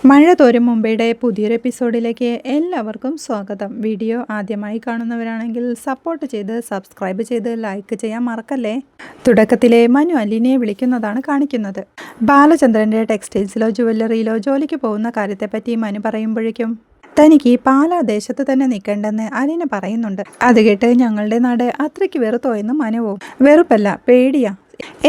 മഴ തോരും മുമ്പയുടെ പുതിയൊരു എപ്പിസോഡിലേക്ക് എല്ലാവർക്കും സ്വാഗതം. വീഡിയോ ആദ്യമായി കാണുന്നവരാണെങ്കിൽ സപ്പോർട്ട് ചെയ്ത് സബ്സ്ക്രൈബ് ചെയ്ത് ലൈക്ക് ചെയ്യാൻ മറക്കല്ലേ. തുടക്കത്തിലെ മനു അലീനയെ വിളിക്കുന്നതാണ് കാണിക്കുന്നത്. ബാലചന്ദ്രൻ്റെ ടെക്സ്റ്റൈൽസിലോ ജുവല്ലറിയിലോ ജോലിക്ക് പോകുന്ന കാര്യത്തെപ്പറ്റി മനു പറയുമ്പോഴേക്കും തനിക്ക് പാലാ ദേശത്ത് തന്നെ നിൽക്കേണ്ടെന്ന് അലീന പറയുന്നുണ്ട്. അത് കേട്ട് ഞങ്ങളുടെ നാട് അത്രയ്ക്ക് വെറുത്തോയെന്ന് മനുവോ. വെറുപ്പല്ല, പേടിയാ.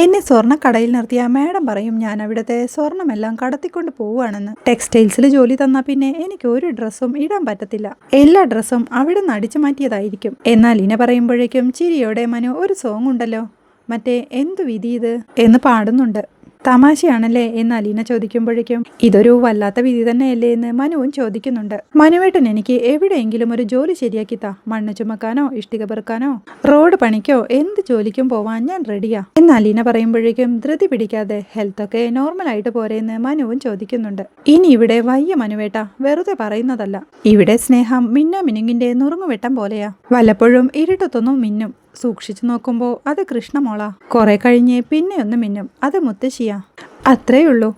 എന്നെ സ്വർണ്ണക്കടയിൽ നിർത്തിയ മാഡം പറയും ഞാൻ അവിടുത്തെ സ്വർണ്ണമെല്ലാം കടത്തിക്കൊണ്ട് പോവുകയാണെന്ന്. ടെക്സ്റ്റൈൽസിൽ ജോലി തന്നാൽ പിന്നെ എനിക്ക് ഒരു ഡ്രസ്സും ഇടാൻ പറ്റത്തില്ല. എല്ലാ ഡ്രസ്സും അവിടെ നിന്ന് അടിച്ചു മാറ്റിയതായിരിക്കും. എന്നാൽ ഇന പറയുമ്പോഴേക്കും ചിരിയോടെ മനു ഒരു സോങ് ഉണ്ടല്ലോ, മറ്റേ എന്തു വിധി ഇത് എന്ന് പാടുന്നുണ്ട്. തമാശയാണല്ലേ എന്ന് അലീന ചോദിക്കുമ്പോഴേക്കും ഇതൊരു വല്ലാത്ത വിധി തന്നെയല്ലേ എന്ന് മനുവും ചോദിക്കുന്നുണ്ട്. മനുവേട്ടൻ എനിക്ക് എവിടെയെങ്കിലും ഒരു ജോലി ശരിയാക്കി താ. മണ്ണ് ചുമക്കാനോ ഇഷ്ടിക പെറുക്കാനോ റോഡ് പണിക്കോ എന്ത് ജോലിക്കും പോവാൻ ഞാൻ റെഡിയാ എന്ന് അലീന പറയുമ്പോഴേക്കും ധൃതി പിടിക്കാതെ ഹെൽത്തൊക്കെ നോർമലായിട്ട് പോരെയെന്ന് മനുവും ചോദിക്കുന്നുണ്ട്. ഇനി ഇവിടെ വയ്യ മനുവേട്ട, വെറുതെ പറയുന്നതല്ല. ഇവിടെ സ്നേഹം മിന്നുങ്ങിന്റെ നുറുങ്ങുവെട്ടം പോലെയാ. വല്ലപ്പോഴും ഇരുട്ടത്തൊന്നും മിന്നും. സൂക്ഷിച്ചു നോക്കുമ്പോൾ അത് കൃഷ്ണമോളാ. കുറെ കഴിഞ്ഞ് പിന്നെ ഒന്ന് മിന്നും, അത് മുത്തശ്ശിയാ. അത്രേയുള്ളൂ.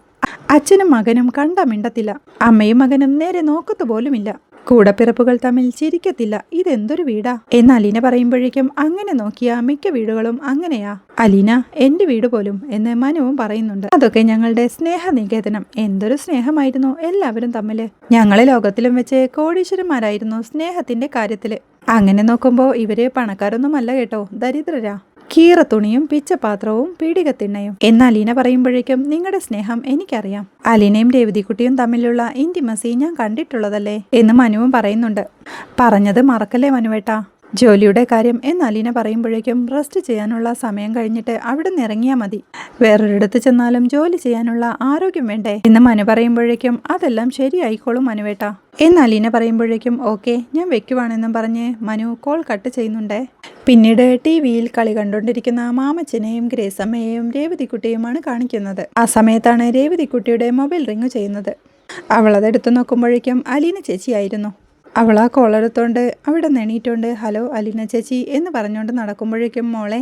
അച്ഛനും മകനും കണ്ടാ മിണ്ടത്തില്ല. അമ്മയും മകനും നേരെ നോക്കത്തുപോലുമില്ല. കൂടപ്പിറപ്പുകൾ തമ്മിൽ ചിരിക്കത്തില്ല. ഇതെന്തൊരു വീടാ എന്ന് അലീന പറയുമ്പോഴേക്കും അങ്ങനെ നോക്കിയ മിക്ക വീടുകളും അങ്ങനെയാ അലീന, എന്റെ വീട് പോലും എന്ന് മനുവും പറയുന്നുണ്ട്. അതൊക്കെ ഞങ്ങളുടെ സ്നേഹനികേതനം. എന്തൊരു സ്നേഹമായിരുന്നു എല്ലാവരും തമ്മില്. ഞങ്ങളെ ലോകത്തിലും വെച്ച് കോടീശ്വരന്മാരായിരുന്നു സ്നേഹത്തിന്റെ കാര്യത്തില്. അങ്ങനെ നോക്കുമ്പോൾ ഇവര് പണക്കാരൊന്നുമല്ല കേട്ടോ, ദരിദ്രരാ. കീറത്തുണിയും പിച്ചപാത്രവും പീടികത്തിണ്ണയും എന്ന് അലീന പറയുമ്പോഴേക്കും നിങ്ങളുടെ സ്നേഹം എനിക്കറിയാം. അലീനയും രേവതിക്കുട്ടിയും തമ്മിലുള്ള ഇന്റിമസി ഞാൻ കണ്ടിട്ടുള്ളതല്ലേ എന്ന് മനുവും പറയുന്നുണ്ട്. പറഞ്ഞത് മറക്കല്ലേ മനുവേട്ടാ. ജോലിയുടെ കാര്യം എന്ന് അലീന പറയുമ്പോഴേക്കും റെസ്റ്റ് ചെയ്യാനുള്ള സമയം കഴിഞ്ഞിട്ട് അവിടെ നിന്ന് ഇറങ്ങിയാൽ മതി. വേറൊരിടത്ത് ചെന്നാലും ജോലി ചെയ്യാനുള്ള ആരോഗ്യം വേണ്ടേ എന്ന് മനു പറയുമ്പോഴേക്കും അതെല്ലാം ശരിയായിക്കോളും മനുവേട്ടാ എന്ന് അലീന പറയുമ്പോഴേക്കും ഓക്കെ ഞാൻ വെക്കുവാണെന്നും പറഞ്ഞ് മനു കോൾ കട്ട് ചെയ്യുന്നുണ്ടേ. പിന്നീട് ടിവിയിൽ കളി കണ്ടുകൊണ്ടിരിക്കുന്ന മാമച്ചനെയും ഗ്രേസമ്മയെയും രേവതിക്കുട്ടിയുമാണ് കാണിക്കുന്നത്. ആ സമയത്താണ് രേവതിക്കുട്ടിയുടെ മൊബൈൽ റിങ് ചെയ്യുന്നത്. അവളതെടുത്തു നോക്കുമ്പോഴേക്കും അലീന ചേച്ചിയായിരുന്നു. അവൾ ആ കോളെടുത്തോണ്ട് അവിടെ എണീറ്റോണ്ട് ഹലോ അലീന ചേച്ചി എന്ന് പറഞ്ഞുകൊണ്ട് നടക്കുമ്പോഴേക്കും മോളെ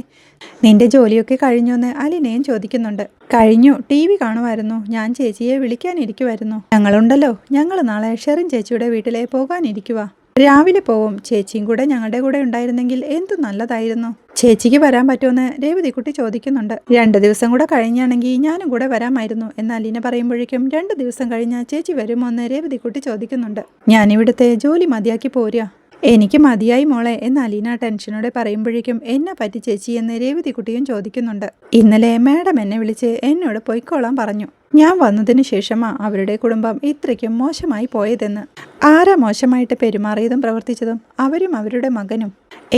നിന്റെ ജോലിയൊക്കെ കഴിഞ്ഞോന്ന് അലീനയും ചോദിക്കുന്നുണ്ട്. കഴിഞ്ഞു, TV കാണുമായിരുന്നു. ഞാൻ ചേച്ചിയെ വിളിക്കാനിരിക്കുമായിരുന്നു. ഞങ്ങളുണ്ടല്ലോ, ഞങ്ങൾ നാളെ ഷെറിൻ ചേച്ചിയുടെ വീട്ടിലെ പോകാനിരിക്കുക. രാവിലെ പോവും. ചേച്ചിയും കൂടെ ഞങ്ങളുടെ കൂടെ ഉണ്ടായിരുന്നെങ്കിൽ എന്തു നല്ലതായിരുന്നു. ചേച്ചിക്ക് വരാൻ പറ്റുമെന്ന് രേവതിക്കുട്ടി ചോദിക്കുന്നുണ്ട്. 2 ദിവസം കൂടെ കഴിഞ്ഞാണെങ്കിൽ ഞാനും കൂടെ വരാമായിരുന്നു എന്ന് അലീന പറയുമ്പോഴേക്കും 2 ദിവസം കഴിഞ്ഞാൽ ചേച്ചി വരുമോ എന്ന് രേവതിക്കുട്ടി ചോദിക്കുന്നുണ്ട്. ഞാനിവിടുത്തെ ജോലി മതിയാക്കി പോരുക. എനിക്ക് മതിയായി മോളെ എന്ന് അലീന ടെൻഷനോടെ പറയുമ്പോഴേക്കും എന്നെ പറ്റി ചേച്ചി എന്ന് രേവതിക്കുട്ടിയും ചോദിക്കുന്നുണ്ട്. ഇന്നലെ മാഡം എന്നെ വിളിച്ച് എന്നോട് പൊയ്ക്കോളാൻ പറഞ്ഞു. ഞാൻ വന്നതിന് ശേഷമാ അവരുടെ കുടുംബം ഇത്രയ്ക്കും മോശമായി പോയതെന്ന്. ആരാ മോശമായിട്ട് പെരുമാറിയതും പ്രവർത്തിച്ചതും? അവരും അവരുടെ മകനും.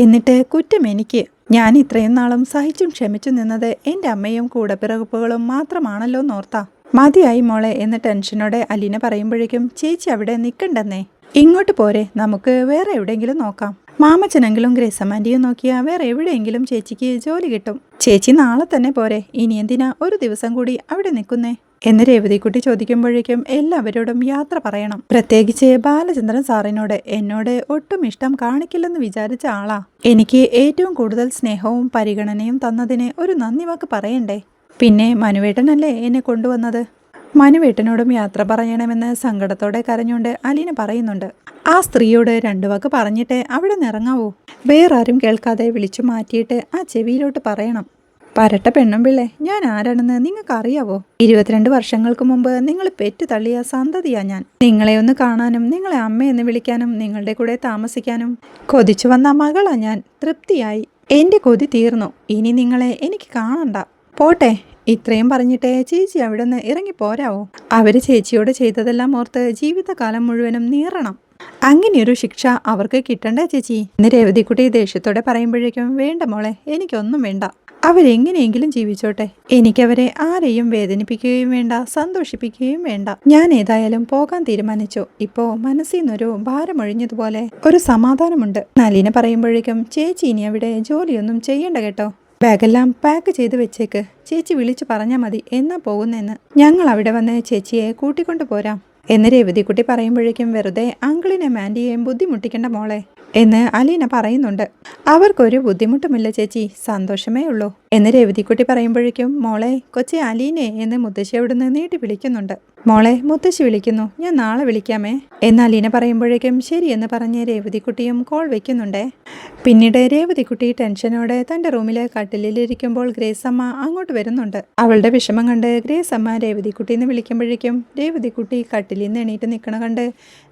എന്നിട്ട് കുറ്റം എനിക്ക്. ഞാൻ ഇത്രയും നാളും സഹിച്ചും ക്ഷമിച്ചു നിന്നത് എൻ്റെ അമ്മയും കൂടപ്പിറപ്പുകളും മാത്രമാണല്ലോ നോർത്താ. മതിയായി മോളെ എന്ന് ടെൻഷനോടെ അലീന പറയുമ്പോഴേക്കും ചേച്ചി അവിടെ നിൽക്കണ്ടെന്നേ, ഇങ്ങോട്ട് പോരെ, നമുക്ക് വേറെ എവിടെയെങ്കിലും നോക്കാം. മാമച്ചനെങ്കിലും ഗ്രേസമാൻറ്റിയും നോക്കിയാൽ വേറെ എവിടെയെങ്കിലും ചേച്ചിക്ക് ജോലി കിട്ടും. ചേച്ചി നാളെ തന്നെ പോരെ, ഇനി എന്തിനാ ഒരു ദിവസം കൂടി അവിടെ നിൽക്കുന്നേ എന്ന് രേവതിക്കുട്ടി ചോദിക്കുമ്പോഴേക്കും എല്ലാവരോടും യാത്ര പറയണം. പ്രത്യേകിച്ച് ബാലചന്ദ്രൻ സാറിനോട്. എന്നോട് ഒട്ടും ഇഷ്ടം കാണിക്കില്ലെന്ന് വിചാരിച്ച ആളാ. എനിക്ക് ഏറ്റവും കൂടുതൽ സ്നേഹവും പരിഗണനയും തന്നതിന് ഒരു നന്ദി വാക്ക് പറയണ്ടേ. പിന്നെ മനുവേട്ടനല്ലേ എന്നെ കൊണ്ടുവന്നത്. മനുവേട്ടനോടും യാത്ര പറയണമെന്ന് സങ്കടത്തോടെ കരഞ്ഞുകൊണ്ട് അലീന പറയുന്നുണ്ട്. ആ സ്ത്രീയോട് 2 വാക്ക് പറഞ്ഞിട്ട് അവിടെ നിന്ന് ഇറങ്ങാവൂ. വേറാരും കേൾക്കാതെ വിളിച്ചു മാറ്റിയിട്ട് ആ ചെവിയിലോട്ട് പറയണം. പരട്ട പെണ്ണും പിള്ളേ, ഞാൻ ആരാണെന്ന് നിങ്ങൾക്ക് അറിയാവോ? 22 വർഷങ്ങൾക്ക് മുമ്പ് നിങ്ങൾ പെറ്റു തള്ളിയ സന്തതിയാ ഞാൻ. നിങ്ങളെ ഒന്ന് കാണാനും നിങ്ങളെ അമ്മയെന്ന് വിളിക്കാനും നിങ്ങളുടെ കൂടെ താമസിക്കാനും കൊതിച്ചു വന്ന മകളാ ഞാൻ. തൃപ്തിയായി. എൻ്റെ കൊതി തീർന്നു. ഇനി നിങ്ങളെ എനിക്ക് കാണണ്ട. പോട്ടെ. ഇത്രയും പറഞ്ഞിട്ട് ചേച്ചി അവിടെ നിന്ന് ഇറങ്ങിപ്പോരാവോ? അവര് ചേച്ചിയോട് ചെയ്തതെല്ലാം ഓർത്ത് ജീവിതകാലം മുഴുവനും നീറണം. അങ്ങനെയൊരു ശിക്ഷ അവർക്ക് കിട്ടണ്ടേ ചേച്ചി എന്ന് രേവതിക്കുട്ടി ദേഷ്യത്തോടെ പറയുമ്പോഴേക്കും വേണ്ട മോളെ, എനിക്കൊന്നും വേണ്ട. അവരെങ്ങനെയെങ്കിലും ജീവിച്ചോട്ടെ. എനിക്കവരെ ആരെയും വേദനിപ്പിക്കുകയും വേണ്ട, സന്തോഷിപ്പിക്കുകയും വേണ്ട. ഞാൻ ഏതായാലും പോകാൻ തീരുമാനിച്ചു. ഇപ്പോ മനസ്സിൽ നിന്നൊരു ഭാരമൊഴിഞ്ഞതുപോലെ ഒരു സമാധാനമുണ്ട്. അലീന പറയുമ്പോഴേക്കും ചേച്ചി ഇനി അവിടെ ജോലിയൊന്നും ചെയ്യണ്ട കേട്ടോ. ബാഗെല്ലാം പാക്ക് ചെയ്ത് വെച്ചേക്ക്. ചേച്ചി വിളിച്ചു പറഞ്ഞാൽ മതി എന്നാ പോകുന്നെന്ന്. ഞങ്ങൾ അവിടെ വന്ന് ചേച്ചിയെ കൂട്ടിക്കൊണ്ടു പോരാം എന്ന് രേവതിക്കുട്ടി പറയുമ്പോഴേക്കും വെറുതെ അങ്കിളിനെ മാൻഡിയെയും ബുദ്ധിമുട്ടിക്കേണ്ട മോളെ എന്ന് അലീന പറയുന്നുണ്ട്. അവർക്കൊരു ബുദ്ധിമുട്ടുമില്ല ചേച്ചി, സന്തോഷമേ ഉള്ളൂ എന്ന് രേവതിക്കുട്ടി പറയുമ്പോഴേക്കും മോളെ കൊച്ചി അലീനെ എന്ന് മുത്തശ്ശി അവിടുന്ന് നീട്ടി വിളിക്കുന്നുണ്ട്. മോളെ, മുത്തശ്ശി വിളിക്കുന്നു, ഞാൻ നാളെ വിളിക്കാമേ. എന്നാൽ ലീന പറയുമ്പോഴേക്കും ശരിയെന്ന് പറഞ്ഞ് രേവതിക്കുട്ടിയും കോൾ വെക്കുന്നുണ്ടേ. പിന്നീട് രേവതിക്കുട്ടി ടെൻഷനോടെ തൻ്റെ റൂമിലെ കട്ടിലിരിക്കുമ്പോൾ ഗ്രേസ് അമ്മ അങ്ങോട്ട് വരുന്നുണ്ട്. അവളുടെ വിഷമം കണ്ട് ഗ്രേസ് അമ്മ രേവതിക്കുട്ടിന്ന് വിളിക്കുമ്പോഴേക്കും രേവതിക്കുട്ടി കട്ടിലിൽ നിന്ന് എണീറ്റ് നിൽക്കണ കണ്ട്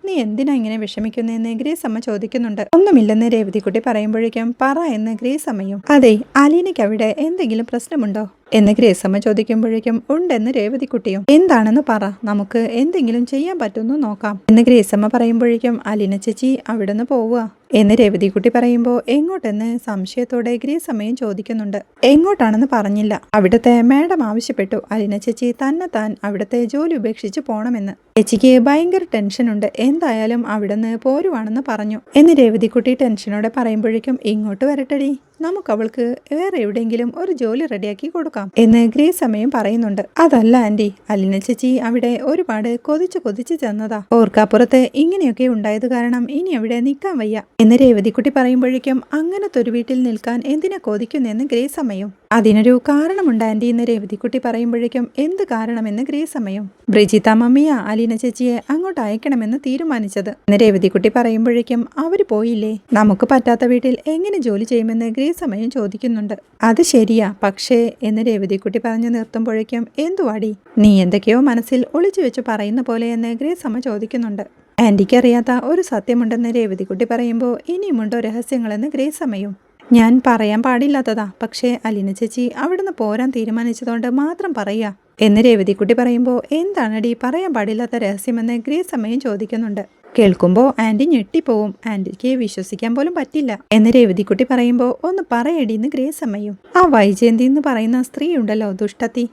നീ എന്തിനാ ഇങ്ങനെ വിഷമിക്കുന്നതെന്ന് ഗ്രേസ് അമ്മ ചോദിക്കുന്നുണ്ട്. ഒന്നുമില്ലെന്ന് രേവതിക്കുട്ടി പറയുമ്പോഴേക്കും പറ എന്ന് ഗ്രേസ് അമ്മയും. അതെ, അലീനയ്ക്ക് അവിടെ എന്തെങ്കിലും പ്രശ്നമുണ്ടോ എന്ന് ഗ്രേസ് അമ്മ ചോദിക്കുമ്പോഴേക്കും ഉണ്ടെന്ന് രേവതിക്കുട്ടിയും. എന്താണെന്ന് പറ, നമുക്ക് എന്തെങ്കിലും ചെയ്യാൻ പറ്റുമെന്ന് നോക്കാം എന്ന് ഗ്രേസ് അമ്മ പറയുമ്പോഴേക്കും അലീന ചേച്ചി അവിടെ നിന്ന് പോവുക എന്ന് രേവതിക്കുട്ടി പറയുമ്പോൾ എങ്ങോട്ടെന്ന് സംശയത്തോടെ ഗ്രേസ് അമ്മയും ചോദിക്കുന്നുണ്ട്. എങ്ങോട്ടാണെന്ന് പറഞ്ഞില്ല, അവിടുത്തെ മാഡം ആവശ്യപ്പെട്ടു അലീന ചേച്ചി താൻ അവിടുത്തെ ജോലി ഉപേക്ഷിച്ച് പോണമെന്ന്. ചേച്ചിക്ക് ഭയങ്കര ടെൻഷനുണ്ട്, എന്തായാലും അവിടുന്ന് പോരുവാണെന്ന് പറഞ്ഞു എന്ന് രേവതിക്കുട്ടി ടെൻഷനോടെ പറയുമ്പോഴേക്കും ഇങ്ങോട്ട് വരട്ടടി, നമുക്ക് അവൾക്ക് വേറെ എവിടെയെങ്കിലും ഒരു ജോലി റെഡിയാക്കി കൊടുക്കാം എന്ന് ഗ്രേസ് അമ്മയും പറയുന്നുണ്ട്. അതല്ല ആന്റി, അലീന ചേച്ചി അവിടെ ഒരുപാട് കൊതിച്ച് ചെന്നതാ. ഓർക്കാപ്പുറത്ത് ഇങ്ങനെയൊക്കെ ഉണ്ടായത് കാരണം ഇനി അവിടെ നിൽക്കാൻ വയ്യ എന്ന് രേവതിക്കുട്ടി പറയുമ്പോഴേക്കും അങ്ങനത്തെ ഒരു വീട്ടിൽ നിൽക്കാൻ എന്തിനാ കൊതിക്കുന്നെന്ന് ഗ്രേസ് അമ്മയും. അതിനൊരു കാരണമുണ്ട് ആന്റി എന്ന് രേവതിക്കുട്ടി പറയുമ്പോഴേക്കും എന്ത് കാരണമെന്ന് ഗ്രേസ് അമ്മയും. ബ്രിജിത്ത മമ്മിയാ അലീന ചേച്ചിയെ അങ്ങോട്ട് അയക്കണമെന്ന് തീരുമാനിച്ചത് എന്ന് രേവതിക്കുട്ടി പറയുമ്പോഴേക്കും അവര് പോയില്ലേ, നമുക്ക് പറ്റാത്ത വീട്ടിൽ എങ്ങനെ ജോലി ചെയ്യുമെന്ന് ഗ്രേസ് അമ്മയും ചോദിക്കുന്നുണ്ട്. അത് ശരിയാ, പക്ഷേ എന്ന് രേവതിക്കുട്ടി പറഞ്ഞു നിർത്തുമ്പോഴേക്കും എന്തുവാടി നീ എന്തൊക്കെയോ മനസ്സിൽ ഒളിച്ചു വെച്ച് പറയുന്ന പോലെ എന്ന് ഗ്രേസ് അമ്മ ചോദിക്കുന്നുണ്ട്. ആന്റിക്ക് അറിയാത്ത ഒരു സത്യമുണ്ടെന്ന് രേവതിക്കുട്ടി പറയുമ്പോൾ ഇനിയുമുണ്ടോ രഹസ്യങ്ങളെന്ന് ഗ്രേസ് അമ്മയും. ഞാൻ പറയാൻ പാടില്ലാത്തതാ, പക്ഷേ അലീന ചേച്ചി അവിടുന്ന് പോരാൻ തീരുമാനിച്ചതുകൊണ്ട് മാത്രം പറയാ എന്ന് രേവതിക്കുട്ടി പറയുമ്പോൾ എന്താണടി പറയാൻ പാടില്ലാത്ത രഹസ്യമെന്ന് ഗ്രേസ് അമ്മയും ചോദിക്കുന്നുണ്ട്. കേൾക്കുമ്പോൾ ആന്റി ഞെട്ടിപ്പോവും, ആന്റിക്ക് വിശ്വസിക്കാൻ പോലും പറ്റില്ല എന്ന് രേവതിക്കുട്ടി പറയുമ്പോൾ ഒന്ന് പറയടിന്ന് ഗ്രേസ് അമ്മയും. ആ വൈജയന്തി എന്ന് പറയുന്ന സ്ത്രീ ഉണ്ടല്ലോ, ദുഷ്ടത്തി,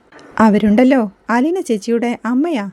അവരുണ്ടല്ലോ അലീന ചേച്ചിയുടെ അമ്മയാ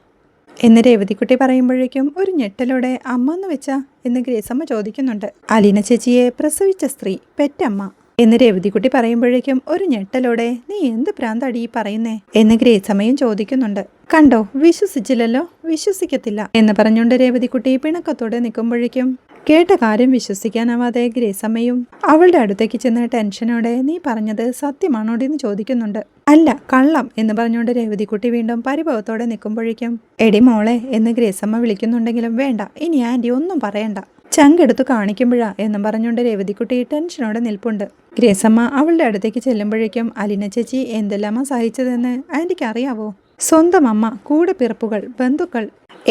എന്ന് രേവതിക്കുട്ടി പറയുമ്പോഴേക്കും ഒരു ഞെട്ടലോടെ അമ്മ എന്ന് വെച്ചാ എന്ന് ഗ്രേസ് അമ്മ ചോദിക്കുന്നുണ്ട്. അലീന ചേച്ചിയെ പ്രസവിച്ച സ്ത്രീ, പെറ്റമ്മ എന്ന് രേവതിക്കുട്ടി പറയുമ്പോഴേക്കും ഒരു ഞെട്ടലോടെ നീ എന്ത് പ്രാന്താടി പറയുന്നേ എന്ന് ഗ്രേസ് അമ്മയും ചോദിക്കുന്നുണ്ട്. കണ്ടോ, വിശ്വസിച്ചില്ലല്ലോ, വിശ്വസിക്കത്തില്ല എന്ന് പറഞ്ഞുകൊണ്ട് രേവതിക്കുട്ടി പിണക്കത്തോടെ നിൽക്കുമ്പോഴേക്കും കേട്ട കാര്യം വിശ്വസിക്കാനാവാതെ ഗ്രേസ് അമ്മയും അവളുടെ അടുത്തേക്ക് ചെന്ന് ടെൻഷനോടെ നീ പറഞ്ഞത് സത്യമാണോടി എന്ന് ചോദിക്കുന്നുണ്ട്. അല്ല, കള്ളം എന്ന് പറഞ്ഞുകൊണ്ട് രേവതിക്കുട്ടി വീണ്ടും പരിഭവത്തോടെ നിൽക്കുമ്പോഴേക്കും എടി മോളെ എന്ന് ഗ്രേസ് അമ്മ വിളിക്കുന്നുണ്ടെങ്കിലും വേണ്ട, ഇനി ആന്റി ഒന്നും പറയണ്ട, ചങ്കെടുത്തു കാണിക്കുമ്പോഴാ എന്നും പറഞ്ഞുകൊണ്ട് രേവതിക്കുട്ടി ടെൻഷനോടെ നിൽപ്പുണ്ട്. ഗ്രേസ് അമ്മ അവളുടെ അടുത്തേക്ക് ചെല്ലുമ്പോഴേക്കും അലീന ചേച്ചി എന്തെല്ലാമാ സഹിച്ചതെന്ന് ആന്റിക്ക് അറിയാവോ? സ്വന്തം അമ്മ, കൂടെ പിറപ്പുകൾ, ബന്ധുക്കൾ,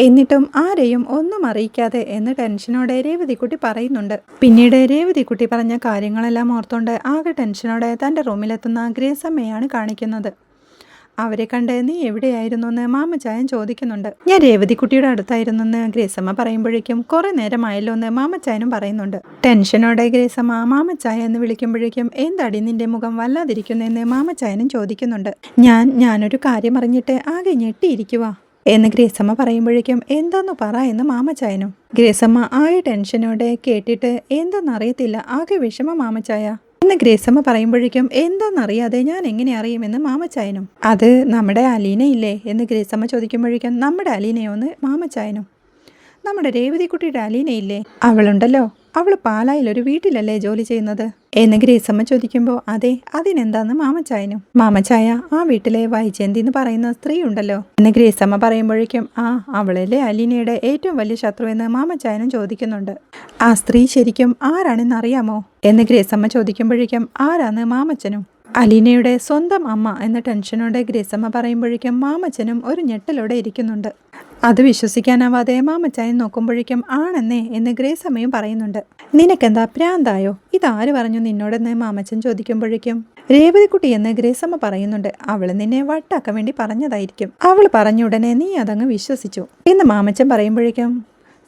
എന്നിട്ടും ആരെയും ഒന്നും അറിയിക്കാതെ എന്ന് ടെൻഷനോടെ രേവതിക്കുട്ടി പറയുന്നുണ്ട്. പിന്നീട് രേവതിക്കുട്ടി പറഞ്ഞ കാര്യങ്ങളെല്ലാം ഓർത്തോണ്ട് ആകെ ടെൻഷനോടെ തൻ്റെ റൂമിലെത്തുന്ന ഗ്രേസ് അമ്മയാണ് കാണിക്കുന്നത്. അവരെ കണ്ട് നീ എവിടെയായിരുന്നു എന്ന് മാമച്ചായൻ ചോദിക്കുന്നുണ്ട്. ഞാൻ രേവതിക്കുട്ടിയുടെ അടുത്തായിരുന്നെന്ന് ഗ്രേസമ്മ പറയുമ്പോഴേക്കും കുറെ നേരമായല്ലോ എന്ന് മാമച്ചായനും പറയുന്നുണ്ട്. ടെൻഷനോടെ ഗ്രേസമ്മ മാമച്ചായ എന്ന് വിളിക്കുമ്പോഴേക്കും എന്താടി നിന്റെ മുഖം വല്ലാതിരിക്കുന്നെന്ന് മാമച്ചായനും ചോദിക്കുന്നുണ്ട്. ഞാനൊരു കാര്യം അറിഞ്ഞിട്ട് ആകെ ഞെട്ടിയിരിക്കുവാ എന്ന് ഗ്രേസമ്മ പറയുമ്പോഴേക്കും എന്താന്ന് പറ എന്ന് മാമച്ചായനും. ഗ്രേസമ്മ ആകെ ടെൻഷനോടെ കേട്ടിട്ട് എന്താണെന്നറിയത്തില്ല, ആകെ വിഷമ മാമച്ചായ എന്ന് ഗ്രേസമ്മ പറയുമ്പോഴേക്കും എന്താണെന്നറിയാതെ ഞാൻ എങ്ങനെ അറിയുമെന്ന് മാമച്ചായനും. അത് നമ്മുടെ അലീനയില്ലേ എന്ന് ഗ്രേസമ്മ ചോദിക്കുമ്പോഴേക്കും നമ്മുടെ അലീനയോ എന്ന് മാമച്ചായനും. നമ്മുടെ രേവതിക്കുട്ടിയുടെ അലീനയില്ലേ, അവളുണ്ടല്ലോ, അവൾ പാലായിലൊരു വീട്ടിലല്ലേ ജോലി ചെയ്യുന്നത് എന്ന് ഗ്രേസമ്മ ചോദിക്കുമ്പോൾ അതെ, അതിനെന്താന്ന് മാമച്ചായനും. മാമച്ചായ ആ വീട്ടിലെ വൈജയന്തി എന്ന് പറയുന്ന സ്ത്രീ ഉണ്ടല്ലോ എന്ന് ഗ്രേസമ്മ പറയുമ്പോഴേക്കും അവളല്ലേ അലീനയുടെ ഏറ്റവും വലിയ ശത്രു എന്ന് മാമച്ചായനും ചോദിക്കുന്നുണ്ട്. ആ സ്ത്രീ ശരിക്കും ആരാണെന്ന് അറിയാമോ എന്ന് ഗ്രേസമ്മ ചോദിക്കുമ്പോഴേക്കും ആരാന്ന് മാമച്ചനും. അലീനയുടെ സ്വന്തം അമ്മ എന്ന ടെൻഷനോടെ ഗ്രേസമ്മ പറയുമ്പോഴേക്കും മാമച്ചനും ഒരു ഞെട്ടലോടെ ഇരിക്കുന്നുണ്ട്. അത് വിശ്വസിക്കാനാവാതെ മാമച്ചായൻ നോക്കുമ്പോഴേക്കും ആണെന്നേ എന്ന് ഗ്രേസമ്മയും പറയുന്നുണ്ട്. നിനക്കെന്താ പ്രാന്തായോ, ഇതാര് പറഞ്ഞു നിന്നോടെന്ന് മാമച്ചൻ ചോദിക്കുമ്പോഴേക്കും രേവതിക്കുട്ടി എന്ന് ഗ്രേസമ്മ പറയുന്നുണ്ട്. അവള് നിന്നെ വട്ടാക്കാൻ വേണ്ടി പറഞ്ഞതായിരിക്കും, അവൾ പറഞ്ഞ ഉടനെ നീ അതങ്ങ് വിശ്വസിച്ചു എന്ന് മാമച്ചൻ പറയുമ്പോഴേക്കും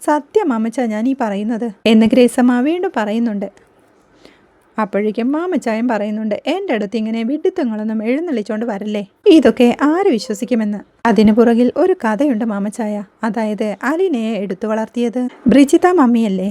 സത്യം മാമച്ച ഞാൻ ഈ പറയുന്നത് എന്ന് ഗ്രേസമ്മ വീണ്ടും പറയുന്നുണ്ട്. അപ്പോഴേക്കും മാമച്ചായൻ പറയുന്നുണ്ട് എൻ്റെ അടുത്ത് ഇങ്ങനെ വിഡിത്തങ്ങളൊന്നും എഴുന്നള്ളിച്ചോണ്ട് വരല്ലേ, ഇതൊക്കെ ആര് വിശ്വസിക്കുമെന്ന്. അതിനു പുറകിൽ ഒരു കഥയുണ്ട് മാമച്ചായ, അതായത് അലീനയെ എടുത്തു വളർത്തിയത് ബ്രിജിത്ത മമ്മിയല്ലേ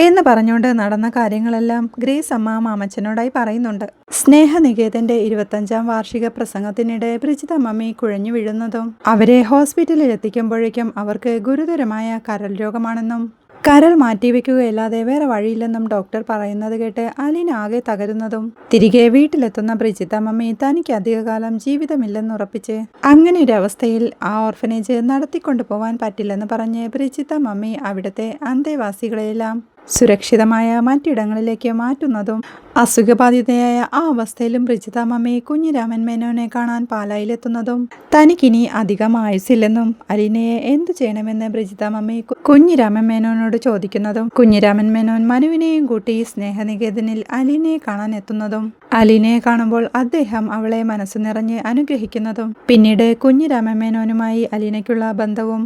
എന്ന് പറഞ്ഞുകൊണ്ട് നടന്ന കാര്യങ്ങളെല്ലാം ഗ്രേസ് അമ്മ മാമച്ചനോടായി പറയുന്നുണ്ട്. സ്നേഹനികേതന്റെ 25ാം വാർഷിക പ്രസംഗത്തിനിടെ ബ്രിജിത്ത മമ്മി കുഴഞ്ഞു വീഴുന്നതും അവരെ ഹോസ്പിറ്റലിൽ എത്തിക്കുമ്പോഴേക്കും അവർക്ക് ഗുരുതരമായ കരൾ രോഗമാണെന്നും കരൾ മാറ്റിവെക്കുകയല്ലാതെ വേറെ വഴിയില്ലെന്നും ഡോക്ടർ പറയുന്നത് കേട്ട് അലീന ആകെ തകരുന്നതും തിരികെ വീട്ടിലെത്തുന്ന ബ്രിജിത്ത മമ്മി തനിക്ക് അധികകാലം ജീവിതമില്ലെന്ന് ഉറപ്പിച്ച് അങ്ങനെ ഒരു അവസ്ഥയിൽ ആ ഓർഫനേജ് നടത്തിക്കൊണ്ടു പോവാൻ പറ്റില്ലെന്ന് പറഞ്ഞ് ബ്രിജിത്ത മമ്മി അവിടുത്തെ അന്തേവാസികളെയെല്ലാം സുരക്ഷിതമായ മറ്റിടങ്ങളിലേക്ക് മാറ്റുന്നതും അസുഖബാധിതയായ ആ അവസ്ഥയിലും ബ്രിജിത മമ്മി കുഞ്ഞിരാമൻ മേനോനെ കാണാൻ പാലായിലെത്തുന്നതും തനിക്കിനി അധികം ആയുസില്ലെന്നും അലീനയെ എന്തു ചെയ്യണമെന്ന് ബ്രിജിത മമ്മി കുഞ്ഞിരാമൻ മേനോനോട് ചോദിക്കുന്നതും കുഞ്ഞിരാമൻ മേനോൻ മനുവിനെയും കൂട്ടി സ്നേഹനികേതനിൽ അലീനയെ കാണാൻ എത്തുന്നതും അലീനയെ കാണുമ്പോൾ അദ്ദേഹം അവളെ മനസ്സു നിറഞ്ഞ് അനുഗ്രഹിക്കുന്നതും പിന്നീട് കുഞ്ഞിരാമൻ മേനോനുമായി അലീനയ്ക്കുള്ള ബന്ധവും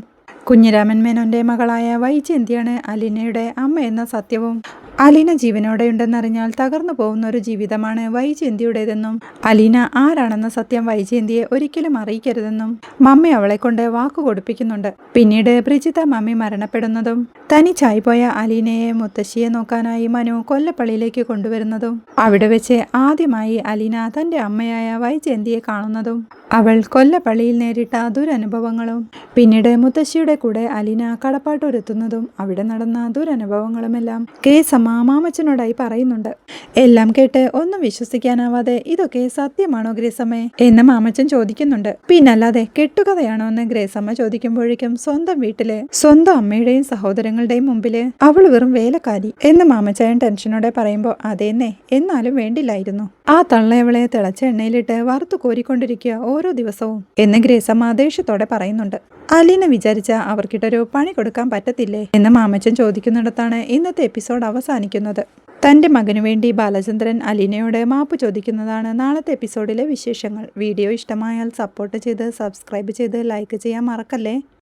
കുഞ്ഞിരാമൻ മേനോന്റെ മകളായ വൈജയന്തിയാണ് അലീനയുടെ അമ്മ എന്ന സത്യവും അലീന ജീവനോടെയുണ്ടെന്നറിഞ്ഞാൽ തകർന്നു പോകുന്ന ഒരു ജീവിതമാണ് വൈജയന്തിയുടേതെന്നും അലീന ആരാണെന്ന സത്യം വൈജയന്തിയെ ഒരിക്കലും അറിയിക്കരുതെന്നും മമ്മി അവളെ കൊണ്ട് വാക്കു കൊടുപ്പിക്കുന്നുണ്ട്. പിന്നീട് ബ്രിജിത മമ്മി മരണപ്പെടുന്നതും തനിച്ചായി പോയ അലീനയെ മുത്തശ്ശിയെ നോക്കാനായി മനു കൊല്ലപ്പള്ളിയിലേക്ക് കൊണ്ടുവരുന്നതും അവിടെ വെച്ച് ആദ്യമായി അലീന തന്റെ അമ്മയായ വൈജയന്തിയെ കാണുന്നതും അവൾ കൊല്ലപ്പള്ളിയിൽ നേരിട്ട ദുരനുഭവങ്ങളും പിന്നീട് മുത്തശ്ശിയുടെ കൂടെ അലീന കടപ്പാട്ടൂരെത്തുന്നതും അവിടെ നടന്ന ദുരനുഭവങ്ങളുമെല്ലാം ഗ്രേസമ്മ മാമച്ചനോടായി പറയുന്നുണ്ട്. എല്ലാം കേട്ട് ഒന്നും വിശ്വസിക്കാനാവാതെ ഇതൊക്കെ സത്യമാണോ ഗ്രേസമ്മേ എന്ന് മാമച്ചൻ ചോദിക്കുന്നുണ്ട്. പിന്നല്ലാതെ കെട്ടുകഥയാണോ എന്ന് ഗ്രേസമ്മ ചോദിക്കുമ്പോഴേക്കും സ്വന്തം വീട്ടിലെ സ്വന്തം അമ്മയുടെയും സഹോദരങ്ങളുടെയും മുമ്പില് അവൾ വെറും വേലക്കാരി എന്ന് മാമച്ചായൻ ടെൻഷനോടെ പറയുമ്പോൾ അതേന്നെ എന്നാലും വേണ്ടില്ലായിരുന്നു. ആ തള്ളയവളെ തിളച്ച എണ്ണയിലിട്ട് വറുത്തു കോരിക്കൊണ്ടിരിക്കുക ഓരോ ദിവസവും എന്ന് ഗ്രേസമ്മ ദേഷ്യത്തോടെ പറയുന്നുണ്ട്. അലീന വിചാരിച്ച അവർക്കിട്ടൊരു പണി കൊടുക്കാൻ പറ്റത്തില്ലേ എന്ന് മാമച്ചൻ ചോദിക്കുന്നിടത്താണ് ഇന്നത്തെ എപ്പിസോഡ് അവസാനിക്കുന്നത്. തന്റെ മകനു വേണ്ടി ബാലചന്ദ്രൻ അലീനയോട് മാപ്പ് ചോദിക്കുന്നതാണ് നാളത്തെ എപ്പിസോഡിലെ വിശേഷങ്ങൾ. വീഡിയോ ഇഷ്ടമായാൽ സപ്പോർട്ട് ചെയ്ത് സബ്സ്ക്രൈബ് ചെയ്ത് ലൈക്ക് ചെയ്യാൻ മറക്കല്ലേ.